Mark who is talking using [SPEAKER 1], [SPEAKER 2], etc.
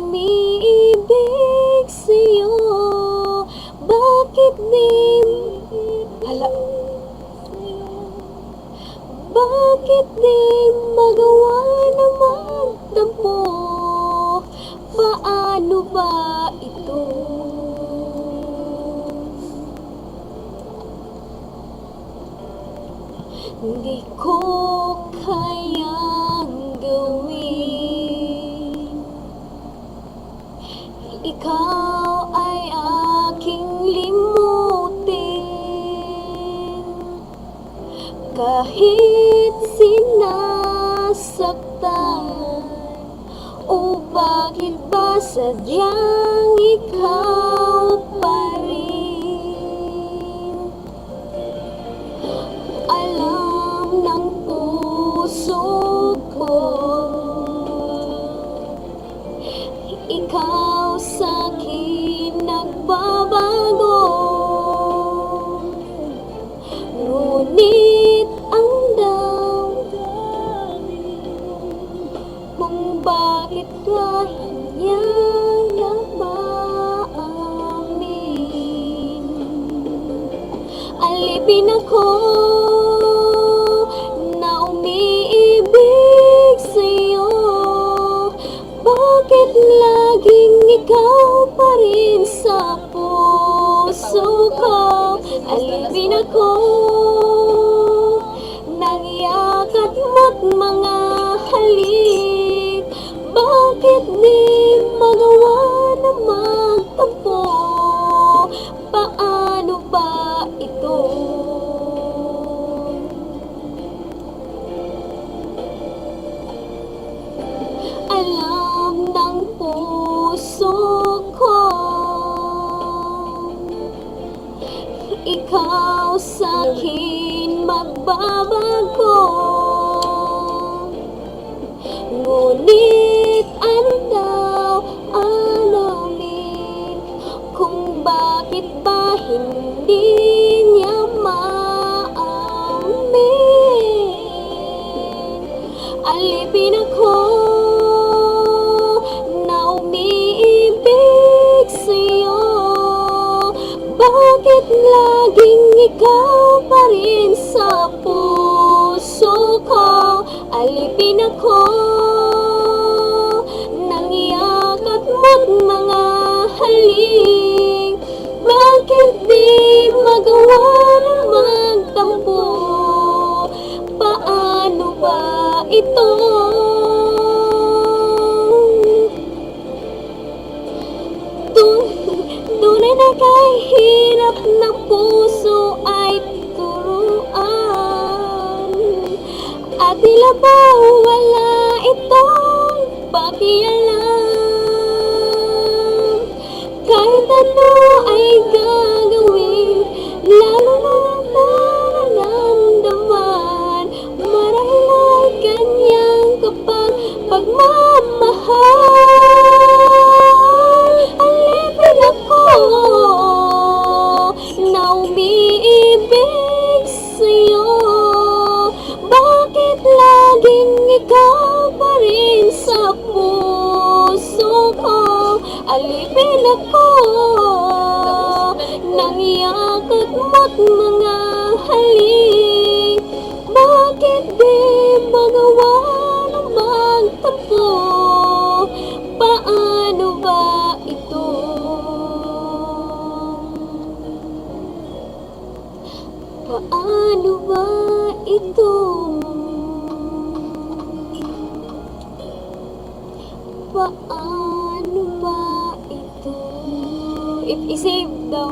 [SPEAKER 1] umiibig sa'yo. Bakit di Bakit di magawa na magtampo? Paano ba ito? Hindi ko kayang gawin. Ikaw ay aking limutin. Kahit sinasaktan, o bakit ba sadyang ikaw pa rin? Alam ng puso ko, ikaw sa'kin nagbabago. Ngunit ang damdamin kung bakit ka niya na maamin. Alipin ako na umiibig sa'yo. Bakit laging ikaw pa rin sa puso ko? Alipin ako ng yakat mo't mga halik. Bakit di magawa na magtampo? Paano ba ito? Alam ng puso ko, ikaw sa'kin magbabago. Ngunit ano daw alamin kung bakit ba hindi niya maamin. Alipin ako na umiibig sa'yo. Bakit laging ikaw pa rin sa puso ko? Alipin ako ng yakat mo't mga halik. Bakit di magawa na magtampo? Paano ba ito? Tunay na kahirap ng puso ay turuan, at tila ba wala itong pakialam. Kahit ano ay gagawin, lalo na nararamdaman. Marahil ay kanyang kapag pagmamahal. Alipin ako na umiibig sa'yo. Bakit laging ikaw pa rin sa puso ko? Alipin ako ng yakat mo't mga halik. Bakit di magawa na magtampo? Paano ba ito? Paano ba ito? Paano ba ito? If i-save daw.